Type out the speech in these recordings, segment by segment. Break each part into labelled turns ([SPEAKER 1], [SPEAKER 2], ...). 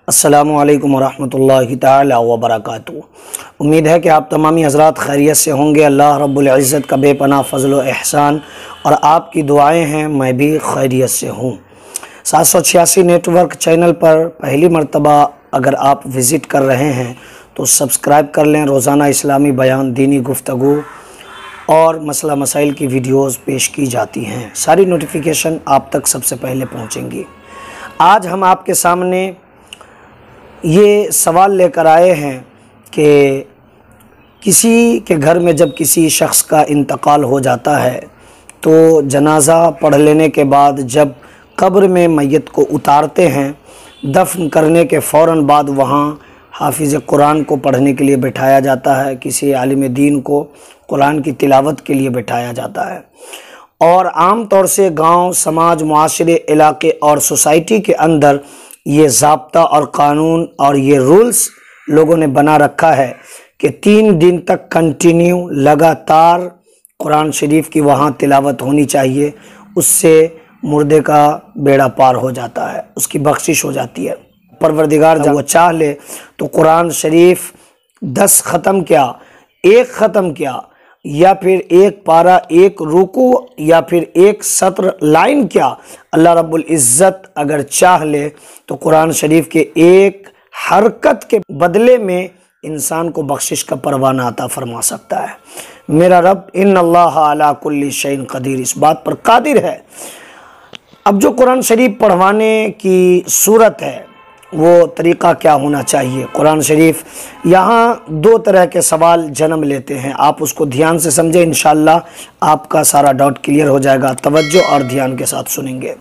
[SPEAKER 1] अस्सलामु अलैकुम वरहमतुल्लाहि ताला वबरकातुहू। उम्मीद है कि आप तमामी हज़रात खैरियत से होंगे। अल्लाह रब्बुल इज़्ज़त का बेपनाह फ़ज़ल व एहसान और आपकी दुआएं हैं, मैं भी खैरियत से हूँ। 786 नेटवर्क चैनल पर पहली मर्तबा अगर आप विज़िट कर रहे हैं तो सब्सक्राइब कर लें। रोज़ाना इस्लामी बयान, दीनी गुफ्तगू और मसला मसाइल की वीडियोज़ पेश की जाती हैं। सारी नोटिफिकेशन आप तक सबसे पहले पहुँचेंगी। आज हम आपके सामने ये सवाल लेकर आए हैं कि किसी के घर में जब किसी शख्स का इंतकाल हो जाता है तो जनाज़ा पढ़ लेने के बाद जब कब्र में मैयत को उतारते हैं, दफन करने के फ़ौरन बाद वहाँ हाफिज़ कुरान को पढ़ने के लिए बिठाया जाता है, किसी आलिम दीन को कुरान की तिलावत के लिए बिठाया जाता है। और आम तौर से गांव, समाज, मुआशरे, इलाके और सोसाइटी के अंदर ये ज़ाब्ता और क़ानून और ये रूल्स लोगों ने बना रखा है कि 3 दिन तक कंटिन्यू लगातार कुरान शरीफ की वहाँ तिलावत होनी चाहिए। उससे मुर्दे का बेड़ा पार हो जाता है, उसकी बख्शिश हो जाती है। परवरदिगार जब वो चाह ले तो कुरान शरीफ 10 ख़त्म किया, 1 ख़त्म किया, या फिर 1 पारा, 1 रुकू, या फिर 1 सत्र लाइन क्या, अल्लाह रब्बुल इज़्ज़त अगर चाह ले तो कुरान शरीफ के 1 हरकत के बदले में इंसान को बख्शिश का परवाना अता फरमा सकता है। मेरा रब इन्नल्लाह अला कुल्ली शैइन क़दीर, इस बात पर कादिर है। अब जो कुरान शरीफ पढ़वाने की सूरत है वो तरीक़ा क्या होना चाहिए। कुरान शरीफ यहाँ 2 तरह के सवाल जन्म लेते हैं, आप उसको ध्यान से समझें, इंशाअल्लाह आपका सारा डाउट क्लियर हो जाएगा। तवज्जो और ध्यान के साथ सुनेंगे।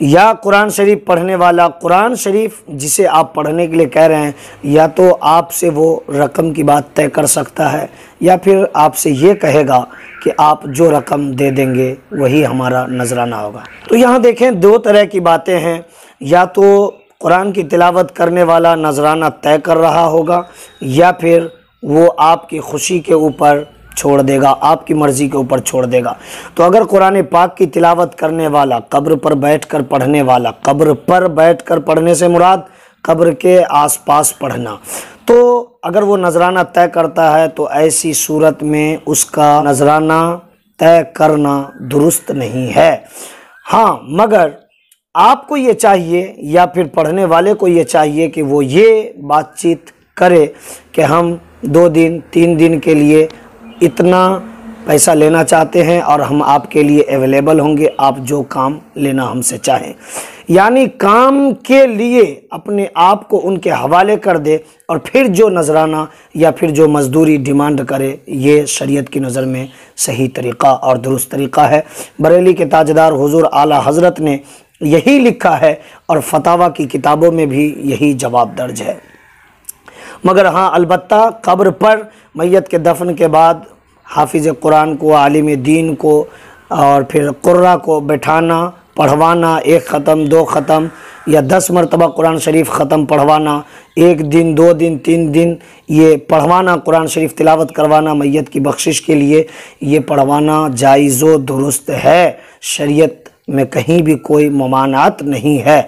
[SPEAKER 1] या कुरान शरीफ पढ़ने वाला, कुरान शरीफ जिसे आप पढ़ने के लिए कह रहे हैं, या तो आपसे वो रकम की बात तय कर सकता है या फिर आपसे ये कहेगा कि आप जो रकम दे देंगे वही हमारा नजराना होगा। तो यहाँ देखें 2 तरह की बातें हैं। या तो कुरान की तिलावत करने वाला नजराना तय कर रहा होगा या फिर वो आपकी खुशी के ऊपर छोड़ देगा, आपकी मर्ज़ी के ऊपर छोड़ देगा। तो अगर कुरान पाक की तिलावत करने वाला, कब्र पर बैठकर पढ़ने वाला, कब्र पर बैठकर पढ़ने से मुराद कब्र के आसपास पढ़ना, तो अगर वो नजराना तय करता है तो ऐसी सूरत में उसका नजराना तय करना दुरुस्त नहीं है। हाँ, मगर आपको ये चाहिए या फिर पढ़ने वाले को ये चाहिए कि वो ये बातचीत करे कि हम 2 दिन 3 दिन के लिए इतना पैसा लेना चाहते हैं और हम आपके लिए अवेलेबल होंगे, आप जो काम लेना हमसे चाहें। यानी काम के लिए अपने आप को उनके हवाले कर दे और फिर जो नजराना या फिर जो मजदूरी डिमांड करे, ये शरीयत की नज़र में सही तरीक़ा और दुरुस्त तरीक़ा है। बरेली के ताजदार हुजूर आला हज़रत ने यही लिखा है और फतावा की किताबों में भी यही जवाब दर्ज है। मगर हाँ, अलबत्ता कब्र पर मैयत के दफन के बाद हाफिज़ कुरान को, आलिम दीन को और फिर कुर्रा को बैठाना, पढ़वाना, 1 ख़त्म, 2 ख़त्म या 10 मरतबा कुरान शरीफ ख़त्म पढ़वाना, 1 दिन, 2 दिन, 3 दिन ये पढ़वाना, कुरान शरीफ तिलावत करवाना मैयत की बख्शिश के लिए, ये पढ़वाना जायज़ व दुरुस्त है। शरीयत में कहीं भी कोई ममानात नहीं है।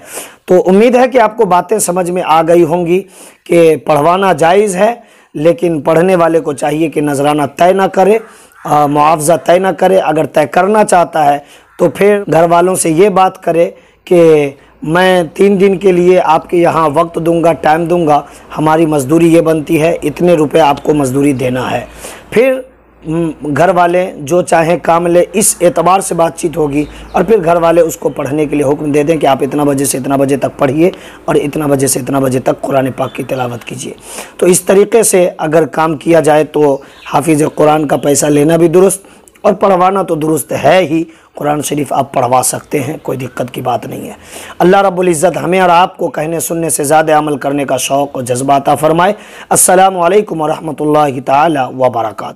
[SPEAKER 1] तो उम्मीद है कि आपको बातें समझ में आ गई होंगी कि पढ़वाना जायज़ है, लेकिन पढ़ने वाले को चाहिए कि नजराना तय ना करे, मुआवजा तय ना करे। अगर तय करना चाहता है तो फिर घर वालों से ये बात करे कि मैं 3 दिन के लिए आपके यहाँ वक्त दूंगा, टाइम दूंगा, हमारी मजदूरी ये बनती है, इतने रुपए आपको मजदूरी देना है। फिर घर वाले जो चाहें काम ले, इस एतबार से बातचीत होगी और फिर घर वाले उसको पढ़ने के लिए हुक्म दे दें कि आप इतना बजे से इतना बजे तक पढ़िए और इतना बजे से इतना बजे तक कुरान पाक की तिलावत कीजिए। तो इस तरीके से अगर काम किया जाए तो हाफिज़ कुरान का पैसा लेना भी दुरुस्त और पढ़वाना तो दुरुस्त है ही। कुरान शरीफ आप पढ़वा सकते हैं, कोई दिक्कत की बात नहीं है। अल्लाह रब्बुल इज़्ज़त हमें और आपको कहने सुनने से ज़्यादा अमल करने का शौक़ और जज्बा अता फ़रमाए। अस्सलामु अलैकुम व रहमतुल्लाहि ताला व बरकातुहू।